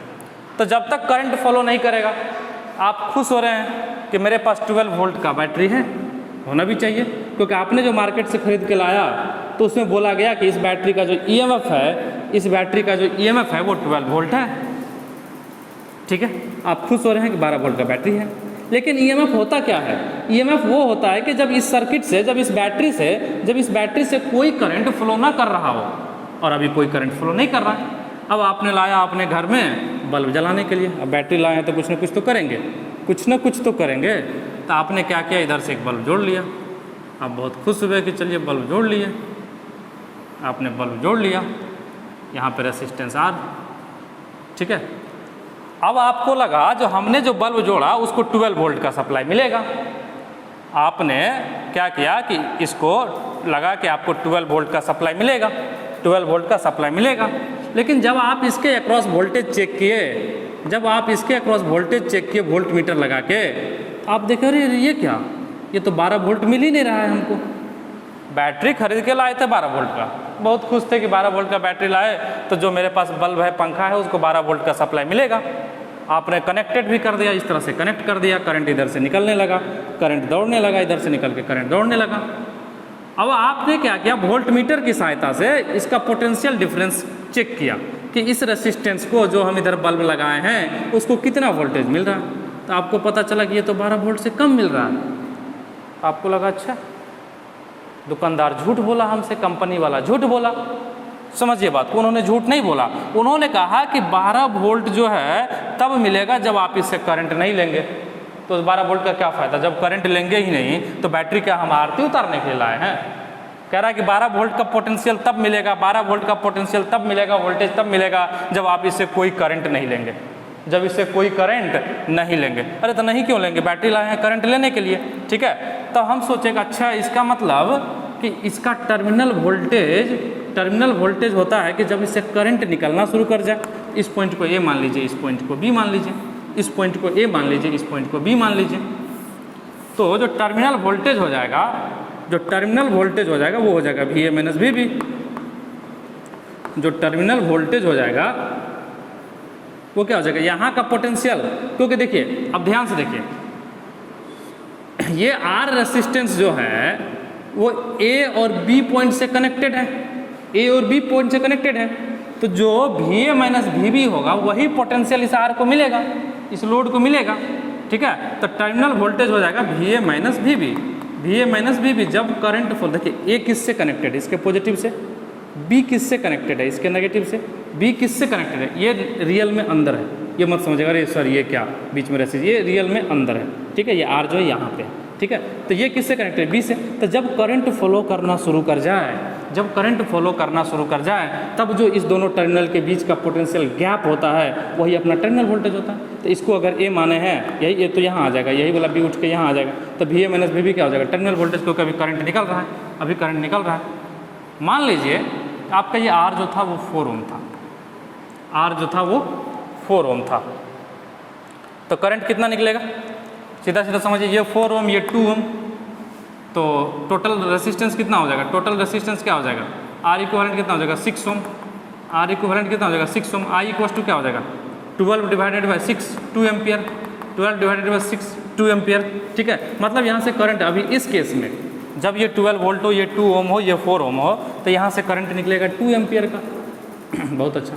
तो जब तक करंट फॉलो नहीं करेगा, आप खुश हो रहे हैं कि मेरे पास 12 वोल्ट का बैटरी है, होना भी चाहिए, क्योंकि आपने जो मार्केट से खरीद के लाया तो उसमें बोला गया कि इस बैटरी का जो ईएमएफ है, इस बैटरी का जो ईएमएफ है वो 12 वोल्ट है, ठीक है। आप खुश हो रहे हैं कि 12 वोल्ट का बैटरी है। लेकिन ईएमएफ होता क्या है? ईएमएफ वो होता है कि जब इस सर्किट से, जब इस बैटरी से कोई करंट फ्लो ना कर रहा हो, और अभी कोई करंट फ्लो नहीं कर रहा है। अब आपने लाया अपने घर में बल्ब जलाने के लिए, अब बैटरी लाए हैं तो कुछ ना कुछ तो करेंगे, कुछ ना कुछ तो करेंगे। तो आपने क्या किया, इधर से एक बल्ब जोड़ लिया। आप बहुत खुश हुए कि चलिए बल्ब जोड़ लिए, आपने बल्ब जोड़ लिया, यहाँ पे रेसिस्टेंस आर, ठीक है। अब आपको लगा जो हमने जो बल्ब जोड़ा उसको 12 वोल्ट का सप्लाई मिलेगा। आपने क्या किया कि इसको लगा कि आपको 12 वोल्ट का सप्लाई मिलेगा, 12 वोल्ट का सप्लाई मिलेगा। लेकिन जब आप इसके अक्रॉस वोल्टेज चेक किए, जब आप इसके अक्रॉस वोल्टेज चेक किए वोल्ट मीटर लगा के, आप देखे अरे ये क्या, ये तो 12 वोल्ट मिल ही नहीं रहा है हमको। बैटरी खरीद के लाए थे 12 वोल्ट का, बहुत खुश थे कि 12 वोल्ट का बैटरी लाए तो जो मेरे पास बल्ब है, पंखा है, उसको 12 वोल्ट का सप्लाई मिलेगा। आपने कनेक्टेड भी कर दिया, इस तरह से कनेक्ट कर दिया, करंट इधर से निकलने लगा, करंट दौड़ने लगा, इधर से निकल के करंट दौड़ने लगा। अब आपने क्या किया, वोल्ट मीटर की सहायता से इसका पोटेंशियल डिफरेंस चेक किया कि इस रेसिस्टेंस को जो हम इधर बल्ब लगाए हैं उसको कितना वोल्टेज मिल रहा है। तो आपको पता चला कि ये तो 12 वोल्ट से कम मिल रहा है। आपको लगा अच्छा दुकानदार झूठ बोला हमसे, कंपनी वाला झूठ बोला। समझिए बात को, उन्होंने झूठ नहीं बोला, उन्होंने कहा कि 12 वोल्ट जो है तब मिलेगा जब आप इससे करंट नहीं लेंगे। तो 12 वोल्ट का क्या फ़ायदा, जब करंट लेंगे ही नहीं तो बैटरी क्या हम आरती उतारने के लिए लाए हैं। कह रहा है कि 12 वोल्ट का पोटेंशियल तब मिलेगा, 12 वोल्ट का पोटेंशियल तब मिलेगा, वोल्टेज तब मिलेगा जब आप इससे कोई करंट नहीं लेंगे, जब इससे कोई करंट नहीं लेंगे। अरे तो नहीं क्यों लेंगे, बैटरी लाए हैं करंट लेने के लिए, ठीक है। तो हम सोचेगा अच्छा इसका मतलब कि इसका टर्मिनल वोल्टेज होता है कि जब इससे करंट निकलना शुरू कर जाए। इस पॉइंट को ए मान लीजिए, इस पॉइंट को बी मान लीजिए, इस पॉइंट को ए मान लीजिए, इस पॉइंट को बी मान लीजिए। तो जो टर्मिनल वोल्टेज हो जाएगा, वो हो जाएगा V A minus V B. जो टर्मिनल वोल्टेज हो जाएगा वो क्या हो जाएगा, यहाँ का पोटेंशियल। क्योंकि देखिए, अब ध्यान से देखिए, ये आर रेसिस्टेंस जो है वो ए और बी पॉइंट से कनेक्टेड है, ए और बी पॉइंट से कनेक्टेड है। तो जो V A minus V B होगा वही पोटेंशियल इस आर को मिलेगा, इस लोड को मिलेगा, ठीक है। तो टर्मिनल वोल्टेज हो जाएगा V A minus V B, V A minus V B. जब करंट फॉल, देखिए ए किससे कनेक्टेड है, इसके पॉजिटिव से, बी किससे कनेक्टेड है, इसके नेगेटिव से, बी किससे कनेक्टेड है, ये रियल में अंदर है, ये मत समझेगा अरे सर ये क्या बीच में रेसिस्टेंस, ये रियल में अंदर है, ठीक है। ये आर जो है यहाँ पे, ठीक है। तो ये किससे कनेक्टेड है, बी से। तो जब करंट फॉलो करना शुरू कर जाए, तब जो इस दोनों टर्मिनल के बीच का पोटेंशियल गैप होता है वही अपना टर्मिनल वोल्टेज होता है। तो इसको अगर ए माने हैं, यही ये तो यहाँ आ जाएगा, यही वाला बी उठ के यहाँ आ जाएगा। तो V A minus V B क्या हो जाएगा, टर्मिनल वोल्टेज, क्योंकि अभी करंट निकल रहा है, अभी करंट निकल रहा है। मान लीजिए आपका ये आर जो था वो 4 ओम था, आर जो था वो 4 ओम था, तो करंट कितना निकलेगा, सीधा सीधा समझिए, ये 4 ओम, ये 2 ओम, तो टोटल रेसिस्टेंस कितना हो जाएगा, टोटल रेसिस्टेंस क्या हो जाएगा, आर इक्विवेलेंट कितना हो जाएगा 6 ओम, आर इक्विवेलेंट कितना हो जाएगा 6 ओम, आई इक्वल्स टू क्या हो जाएगा 12 divided by 6 2 ampere, 12 divided by 6 2 ampere, ठीक है। मतलब यहाँ से करंट अभी इस केस में जब ये 12 वोल्ट हो, ये 2 ओम हो, ये 4 ओम हो, तो यहाँ से करंट निकलेगा 2 एम्पियर का। बहुत अच्छा,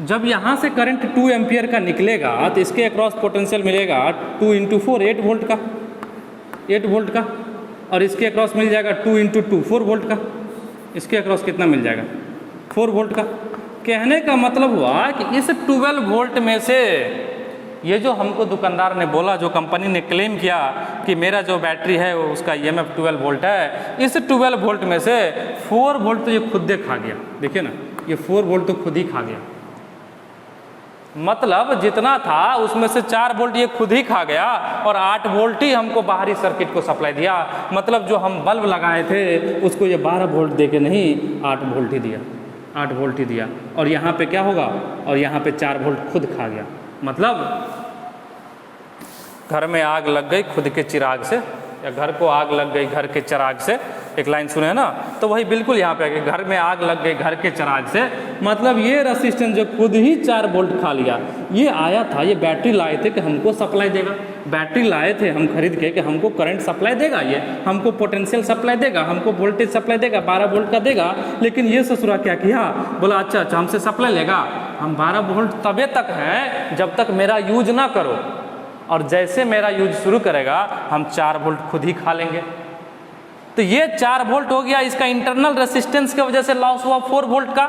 जब यहाँ से करंट 2 एम्पियर का निकलेगा तो इसके अक्रॉस पोटेंशियल मिलेगा 2 × 4 8 वोल्ट का, 8 वोल्ट का, और इसके अक्रॉस मिल जाएगा 2 × 2 4 वोल्ट का। इसके अक्रॉस कितना मिल जाएगा 4 वोल्ट का। कहने का मतलब हुआ कि इस 12 वोल्ट में से ये जो हमको दुकानदार ने बोला, जो कंपनी ने क्लेम किया कि मेरा जो बैटरी है वो उसका ईएमएफ 12 वोल्ट है, इस 12 वोल्ट में से 4 वोल्ट तो ये खुद दे खा गया। देखिए ना, ये 4 वोल्ट तो खुद ही खा गया, मतलब जितना था उसमें से 4 वोल्ट ये खुद ही खा गया और 8 वोल्ट ही हमको बाहरी सर्किट को सप्लाई दिया। मतलब जो हम बल्ब लगाए थे उसको ये 12 वोल्ट दे के नहीं 8 वोल्ट ही दिया। 8 वोल्ट ही दिया, और यहाँ पे क्या होगा, और यहाँ पे 4 वोल्ट खुद खा गया। मतलब घर में आग लग गई खुद के चिराग से, या घर को आग लग गई घर के चिराग से, एक लाइन सुने ना, तो वही बिल्कुल यहाँ पे घर में आग लग गई घर के चिराग से, मतलब ये रेसिस्टेंस जो खुद ही 4 वोल्ट खा लिया, ये आया था, ये बैटरी लाए थे कि हमको सप्लाई देगा, बैटरी लाए थे हम खरीद के कि हमको करंट सप्लाई देगा, ये हमको पोटेंशियल सप्लाई देगा, हमको वोल्टेज सप्लाई देगा, 12 वोल्ट का देगा। लेकिन ये ससुरा क्या किया, बोला अच्छा अच्छा हमसे सप्लाई लेगा, हम 12 वोल्ट तबे तक हैं जब तक मेरा यूज ना करो, और जैसे मेरा यूज शुरू करेगा हम 4 वोल्ट खुद ही खा लेंगे। तो ये 4 वोल्ट हो गया, इसका इंटरनल रेसिस्टेंस की वजह से लॉस हुआ 4 वोल्ट का,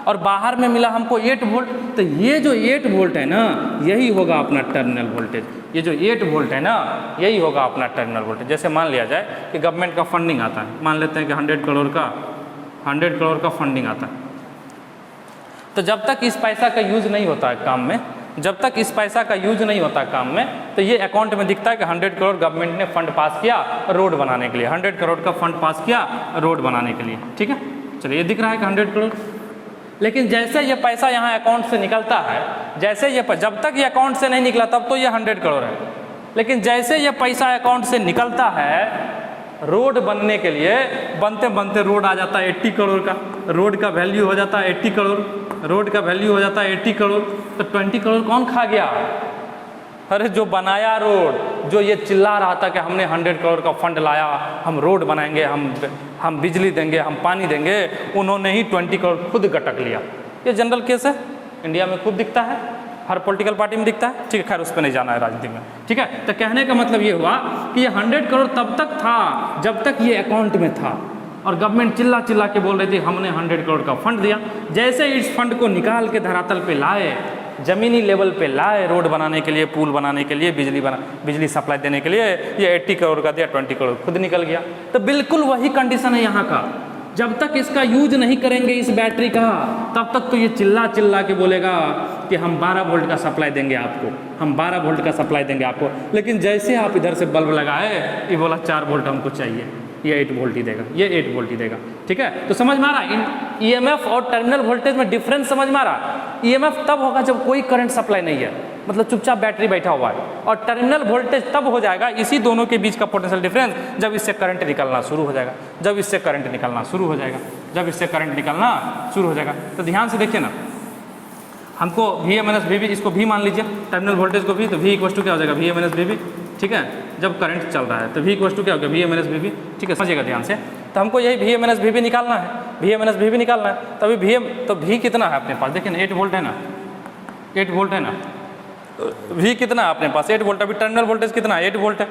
और बाहर में मिला हमको 8 वोल्ट। तो ये जो 8 वोल्ट है ना, यही होगा अपना टर्मिनल वोल्टेज। ये जो 8 वोल्ट है ना, यही होगा अपना टर्मिनल वोल्टेज। जैसे मान लिया जाए कि गवर्नमेंट का फंडिंग आता है, मान लेते हैं कि 100 करोड़ का फंडिंग आता है। तो जब तक इस पैसा का यूज नहीं होता है काम में, जब तक इस पैसा का यूज नहीं होता काम में, तो ये अकाउंट में दिखता है कि 100 करोड़ गवर्नमेंट ने फंड पास किया रोड बनाने के लिए, 100 करोड़ का फंड पास किया रोड बनाने के लिए, ठीक है। चलिए ये दिख रहा है कि 100 करोड़। लेकिन जैसे ये पैसा यहाँ अकाउंट से निकलता है, जैसे ये जब तक ये अकाउंट से नहीं निकला तब तो ये 100 करोड़ है, लेकिन जैसे ये पैसा अकाउंट से निकलता है रोड बनने के लिए, बनते बनते रोड आ जाता है 80 करोड़ का, रोड का वैल्यू हो जाता है 80 करोड़, रोड का वैल्यू हो जाता है 80 करोड़। तो 20 करोड़ कौन खा गया? अरे जो बनाया रोड, जो ये चिल्ला रहा था कि हमने 100 करोड़ का फंड लाया, हम रोड बनाएंगे, हम बिजली देंगे, हम पानी देंगे, उन्होंने ही 20 करोड़ खुद गटक लिया। ये जनरल केस है, इंडिया में खूब दिखता है, हर पॉलिटिकल पार्टी में दिखता है, ठीक है। खैर उस पर नहीं जाना है राजनीति में, ठीक है। तो कहने का मतलब ये हुआ कि ये 100 करोड़ तब तक था जब तक ये अकाउंट में था, और गवर्नमेंट चिल्ला चिल्ला के बोल रही थी हमने 100 करोड़ का फंड दिया। जैसे इस फंड को निकाल के धरातल पे लाए, ज़मीनी लेवल पे लाए, रोड बनाने के लिए, पुल बनाने के लिए, बिजली सप्लाई देने के लिए, ये 80 करोड़ का दिया, 20 करोड़ खुद निकल गया। तो बिल्कुल वही कंडीशन है यहाँ का, जब तक इसका यूज नहीं करेंगे इस बैटरी का, तब तक तो ये चिल्ला चिल्ला के बोलेगा कि हम 12 वोल्ट का सप्लाई देंगे आपको, हम 12 वोल्ट का सप्लाई देंगे आपको। लेकिन जैसे आप इधर से बल्ब लगाए, ये बोला 4 वोल्ट हमको चाहिए, ये 8 वोल्ट ही देगा, ये 8 वोल्ट ही देगा, ठीक है। तो समझ में आ रहा है ईएमएफ और टर्मिनल वोल्टेज में डिफरेंस समझ में आ रहा? ईएमएफ तब होगा जब कोई करंट सप्लाई नहीं है, मतलब चुपचाप बैटरी बैठा हुआ है, और टर्मिनल वोल्टेज तब हो जाएगा, इसी दोनों के बीच का पोटेंशियल डिफरेंस, जब इससे करंट निकलना शुरू हो जाएगा, जब इससे करंट निकलना शुरू हो जाएगा, जब इससे करंट निकलना शुरू हो जाएगा। तो ध्यान से देखिए ना, हमको V-VB, इसको भी मान लीजिए टर्मिनल वोल्टेज को भी, तो V इक्वल टू क्या हो जाएगा, V-VB, ठीक है। जब करंट चल रहा है तो V इक्वल टू क्या हो गया, V-VB, ठीक है, समझिएगा ध्यान से। तो हमको यही V-VB निकालना है, V-VB निकालना है। तो अभी तो V कितना है अपने पास, देखिए ना 8 वोल्ट है ना, 8 वोल्ट है ना, V कितना है अपने पास, 8 वोल्ट। अभी टर्मिनल वोल्टेज कितना है, 8 वोल्ट है,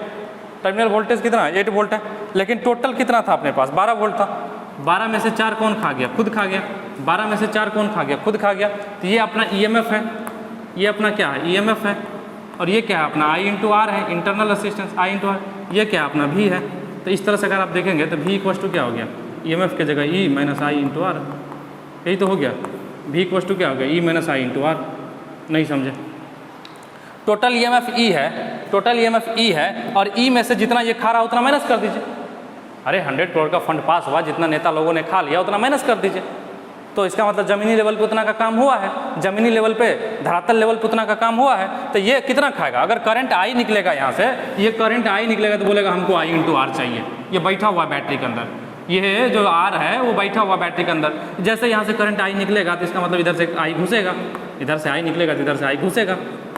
टर्मिनल वोल्टेज कितना है, 8 वोल्ट है। लेकिन टोटल कितना था अपने पास, 12 वोल्ट था। 12 में से 4 कौन खा गया, खुद खा गया। 12 में से 4 कौन खा गया, खुद खा गया। तो ये अपना EMF है, ये अपना क्या है, EMF है, और ये क्या है अपना I/R है, इंटरनल रेसिस्टेंस I/R। ये क्या अपना V है। तो इस तरह से अगर आप देखेंगे तो V इक्वल टू क्या हो गया, EMF के जगह E माइनस I/R, यही तो हो गया। V इक्वल टू क्या हो गया, E माइनस I/R। नहीं समझे, टोटल EMF E है, टोटल EMF E है, और E में से जितना ये खा रहा उतना माइनस कर दीजिए। अरे 100 करोड़ का फंड पास हुआ, जितना नेता लोगों ने खा लिया उतना माइनस कर दीजिए। तो इसका मतलब ज़मीनी लेवल पे उतना का काम हुआ है, ज़मीनी लेवल पे, धरातल लेवल पे उतना का काम हुआ है। तो ये कितना खाएगा, अगर करंट I निकलेगा यहाँ से, ये करंट I निकलेगा तो बोलेगा हमको I/R चाहिए। ये बैठा हुआ बैटरी के अंदर, ये जो R है वो बैठा हुआ बैटरी के अंदर। जैसे यहाँ से करंट I निकलेगा तो इसका मतलब इधर से I घुसेगा, इधर से I निकलेगा तो इधर से I घुसेगा,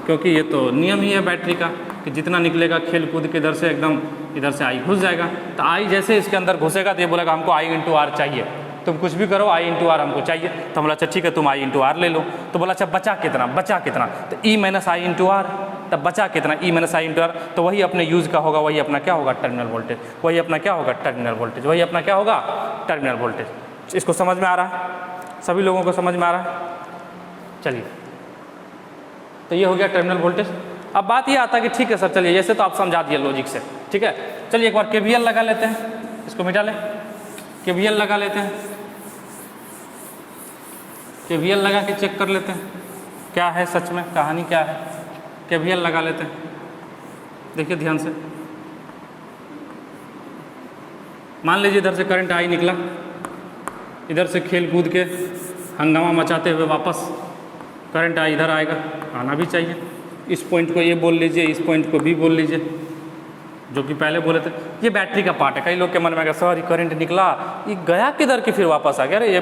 क्योंकि ये तो नियम ही है बैटरी का कि जितना निकलेगा खेल कूद के इधर से एकदम इधर से I घुस जाएगा। तो I जैसे इसके अंदर घुसेगा तो ये बोलेगा हमको I/R चाहिए, तुम कुछ भी करो I/R हमको चाहिए। तो बोला अच्छा ठीक है तुम I/R ले लो। तो बोला अच्छा बचा कितना, बचा कितना, तो E माइनस I/R। तब बचा कितना, E माइनस I/R, तो वही अपने यूज़ का होगा, वही अपना क्या होगा, टर्मिनल वोल्टेज, वही अपना क्या होगा, टर्मिनल वोल्टेज, वही अपना क्या होगा, टर्मिनल वोल्टेज। इसको समझ में आ रहा है, सभी लोगों को समझ में आ रहा है। चलिए, तो ये हो गया टर्मिनल वोल्टेज। अब बात ये आता है कि ठीक है सर, चलिए जैसे तो आप समझा दिए लॉजिक से, ठीक है। चलिए एक बार KVL लगा लेते हैं, इसको मिटा लें, KVL लगा लेते हैं, KVL लगा के चेक कर लेते हैं क्या है सच में, कहानी क्या है। KVL लगा लेते हैं, देखिए ध्यान से। मान लीजिए इधर से करंट I निकला, इधर से खेल कूद के हंगामा मचाते हुए वापस करंट इधर आएगा, आना भी चाहिए। इस पॉइंट को ये बोल लीजिए, इस पॉइंट को भी बोल लीजिए, जो कि पहले बोले थे। ये बैटरी का पार्ट है। कई लोग के मन में आएगा सर करंट निकला, ये गया किधर कि फिर वापस आ गया। अरे ये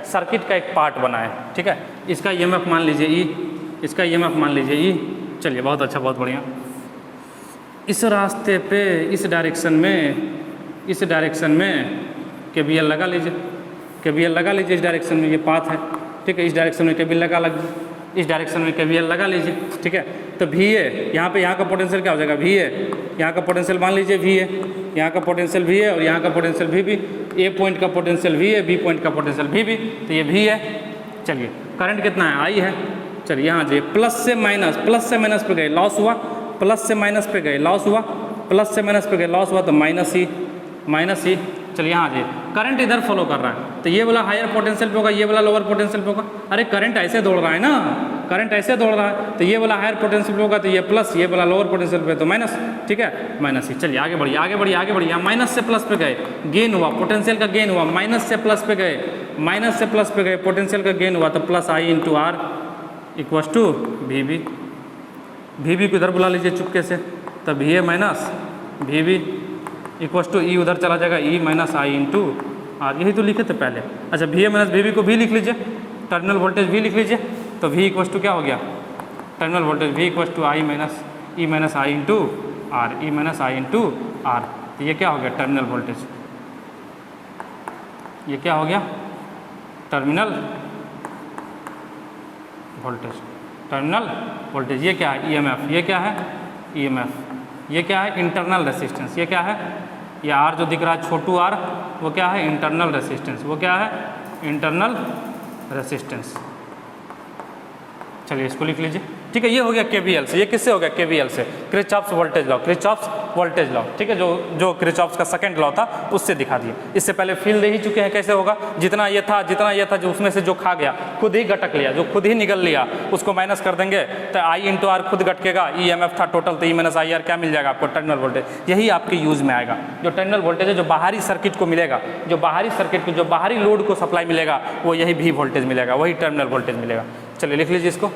सर्किट का एक पार्ट बना है, ठीक है। इसका ईएमएफ मान लीजिए ई, इसका ईएमएफ मान लीजिए ई। चलिए बहुत अच्छा, बहुत बढ़िया। इस रास्ते पे इस डायरेक्शन में केवीएल लगा लीजिए, केवीएल लगा लीजिए। इस डायरेक्शन में ये पाथ है, ठीक है। इस डायरेक्शन में केवीएल लगा लीजिए, इस डायरेक्शन में केवीएल लगा लीजिए, ठीक है। तो वी ए यहाँ का पोटेंशियल क्या हो जाएगा, वी ए। यहाँ का पोटेंशियल मान लीजिए वी ए, यहाँ का पोटेंशियल वी ए और यहाँ का potential V B. A point का potential V A, B point का पोटेंशियल वी बी, तो ये वी है। चलिए करंट कितना है, आई है। चलिए यहाँ जी प्लस से माइनस पे गए, लॉस हुआ। प्लस से माइनस पे गए, लॉस हुआ। प्लस से माइनस पे गए, लॉस हुआ, तो माइनस ही। चलिए यहाँ जी करंट इधर फॉलो कर रहा है, तो ये वाला हायर पोटेंशियल पे होगा, ये वाला लोअर पोटेंशियल पे होगा। अरे करंट ऐसे दौड़ रहा है ना, करंट ऐसे दौड़ रहा है, तो ये वाला हायर पोटेंशियल पे होगा, तो ये प्लस, ये वाला लोअर पोटेंशियल पे तो माइनस, ठीक है, माइनस ही। चलिए आगे बढ़िए, आगे बढ़िए, आगे बढ़िए। यहाँ माइनस से प्लस पे गए, गेन हुआ, पोटेंशियल का गेन हुआ। माइनस से प्लस पे गए, माइनस से प्लस पे गए, पोटेंशियल का गेन हुआ, तो plus I into R equals to V B. V B को इधर बुला लीजिए चुपके से, तो V A minus V B equals to E उधर चला जाएगा, E minus I into R. यही तो लिखे थे पहले। अच्छा V A minus V B को भी लिख लीजिए, टर्मिनल वोल्टेज भी लिख लीजिए, तो वी इक्वस टू क्या हो गया, terminal voltage V equals to I minus E minus I into R, E minus I into R. तो ये क्या हो गया, टर्मिनल वोल्टेज। ये क्या हो गया, टर्मिनल वोल्टेज, टर्मिनल वोल्टेज। ये क्या है, ईएमएफ। ये क्या है, ईएमएफ। ये क्या है, इंटरनल रेसिस्टेंस। ये क्या है, ये आर जो दिख रहा है छोटू आर, वो क्या है, इंटरनल रेसिस्टेंस। वो क्या है, इंटरनल रेसिस्टेंस। चलिए इसको लिख लीजिए, ठीक है। ये हो गया केवीएल से। ये किससे हो गया, केवीएल से, Kirchhoff's voltage law, Kirchhoff's voltage law, ठीक है। जो किरचॉफ्स का सेकंड लॉ था उससे दिखा दिए। इससे पहले फील दे ही चुके हैं कैसे होगा। जितना ये था जो उसमें से जो खा गया, खुद ही गटक लिया, जो खुद ही निकल लिया, उसको माइनस कर देंगे, तो आई इंटू आर खुद गटकेगा। ई एम एफ था टोटल, तो ई माइनस आई आर क्या मिल जाएगा आपको, टर्मिनल वोल्टेज। यही आपके यूज में आएगा। जो टर्मिनल वोल्टेज है, जो बाहरी सर्किट को मिलेगा, जो बाहरी सर्किट को, जो बाहरी लोड को सप्लाई मिलेगा, वो यही भी वोल्टेज मिलेगा, वही टर्मिनल वोल्टेज मिलेगा। चलिए लिख लीजिए इसको,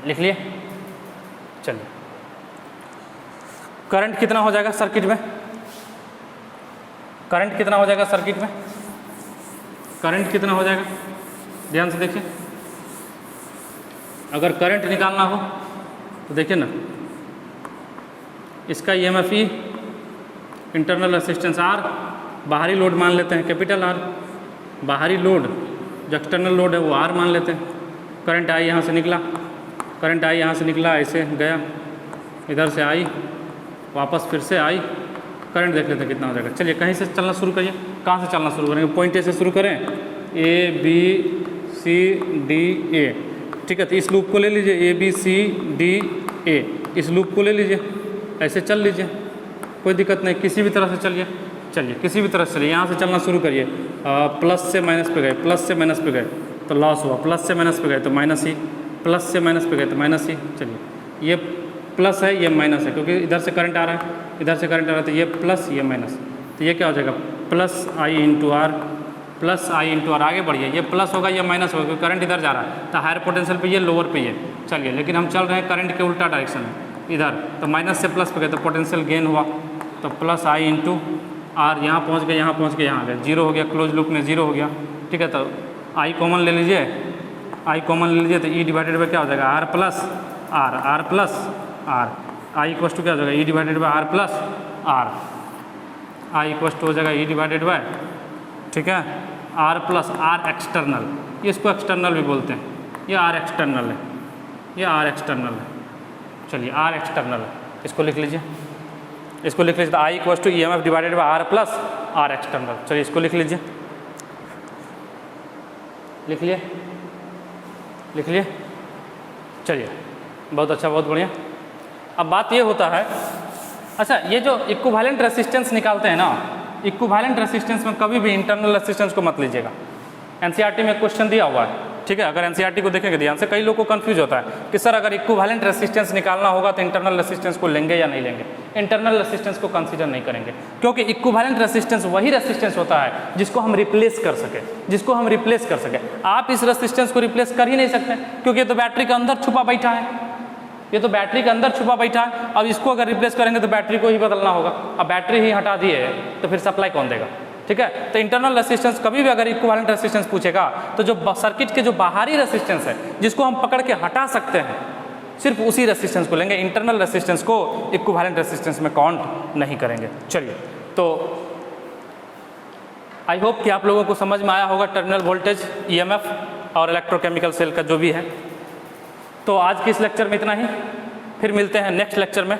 लिख लिए। चलिए करंट कितना हो जाएगा सर्किट में, करंट कितना हो जाएगा सर्किट में, करंट कितना हो जाएगा, ध्यान से देखिए। अगर करंट निकालना हो तो देखिए ना, इसका EMF E, internal resistance R, बाहरी लोड मान लेते हैं कैपिटल आर, बाहरी लोड जो एक्सटर्नल लोड है वो आर मान लेते हैं। करंट आई यहाँ से निकला, करंट आई यहाँ से निकला, ऐसे गया, इधर से आई, वापस फिर से आई, करंट देख लेते हैं कितना हो जाएगा। चलिए कहीं से चलना शुरू करिए। कहाँ से चलना शुरू करेंगे, पॉइंट ए से शुरू करें, A B C D A, ठीक है। तो इस लूप को ले लीजिए, A B C D A, इस लूप को ले लीजिए, ऐसे चल लीजिए, कोई दिक्कत नहीं, किसी भी तरह से चलिए। चलिए किसी भी तरह से चलिए, यहाँ से चलना शुरू करिए। प्लस से माइनस पे गए, प्लस से माइनस पे गए तो लॉस हुआ, प्लस से माइनस पे गए तो माइनस ही, प्लस से माइनस पे गए तो माइनस ही। चलिए ये प्लस है, ये माइनस है, क्योंकि इधर से करंट आ रहा है, इधर से करंट आ रहा है, तो ये प्लस, ये माइनस, तो ये क्या हो जाएगा, plus I into R, plus I into R. आगे बढ़िए, ये प्लस होगा, ये माइनस होगा, क्योंकि करंट इधर जा रहा है, तो हायर पोटेंशियल पे ये, लोअर पे ये। चलिए लेकिन हम चल रहे हैं करंट के उल्टा डायरेक्शन में, इधर, तो माइनस से प्लस पे गए तो पोटेंशियल गेन हुआ, तो प्लस आई इंटू आर। यहाँ पहुँच गए, यहाँ पहुँच गए, यहाँ गए, जीरो हो गया, क्लोज लूप में जीरो हो गया, ठीक है। तो आई कॉमन ले लीजिए, आई कॉमन ले लीजिए, तो ई डिवाइडेड बाई क्या हो जाएगा, R plus R, R plus R. I equals to क्या हो जाएगा, E divided by R plus R, I equals to हो जाएगा ई डिवाइडेड बाय, ठीक है, आर प्लस आर एक्सटर्नल। इसको एक्सटर्नल भी बोलते हैं, ये आर एक्सटर्नल है, ये आर एक्सटर्नल है। चलिए आर एक्सटर्नल है, इसको लिख लीजिए, इसको लिख लीजिए। तो I equals to E M F divided by R plus R external. चलिए इसको लिख लीजिए, लिख लिए, लिख लिए। चलिए बहुत अच्छा, बहुत बढ़िया। अब बात ये होता है, अच्छा ये जो इक्विवेलेंट रेसिस्टेंस निकालते हैं ना, इक्विवेलेंट रेसिस्टेंस में कभी भी इंटरनल रेसिस्टेंस को मत लीजिएगा। एनसीईआरटी में क्वेश्चन दिया हुआ है, ठीक है। अगर एनसीईआरटी को देखेंगे ध्यान से, कई लोगों को कंफ्यूज होता है कि सर अगर इक्विवेलेंट रेसिस्टेंस निकालना होगा तो इंटरनल रेसिस्टेंस को लेंगे या नहीं लेंगे। इंटरनल रेसिस्टेंस को कंसीडर नहीं करेंगे, क्योंकि इक्विवेलेंट रेसिस्टेंस वही रेसिस्टेंस होता है जिसको हम रिप्लेस कर सके, आप इस रेसिस्टेंस को रिप्लेस कर ही नहीं सकते, क्योंकि ये तो बैटरी के अंदर छुपा बैठा है, अब इसको अगर रिप्लेस करेंगे तो बैटरी को ही बदलना होगा, अब बैटरी ही हटा दिए तो फिर सप्लाई कौन देगा, ठीक है। तो इंटरनल रेसिस्टेंस कभी भी अगर इक्विवेलेंट रेसिस्टेंस पूछेगा तो जो सर्किट के जो बाहरी रेसिस्टेंस है जिसको हम पकड़ के हटा सकते हैं, सिर्फ उसी रेसिस्टेंस को लेंगे, इंटरनल रेसिस्टेंस को इक्विवेलेंट रेसिस्टेंस में काउंट नहीं करेंगे। चलिए, तो आई होप कि आप लोगों को समझ में आया होगा टर्मिनल वोल्टेज, ईएमएफ और इलेक्ट्रोकेमिकल सेल का जो भी है। तो आज के इस लेक्चर में इतना ही, फिर मिलते हैं नेक्स्ट लेक्चर में।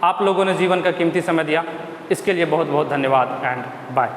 आप लोगों ने जीवन का कीमती समय दिया, इसके लिए बहुत बहुत धन्यवाद एंड बाय।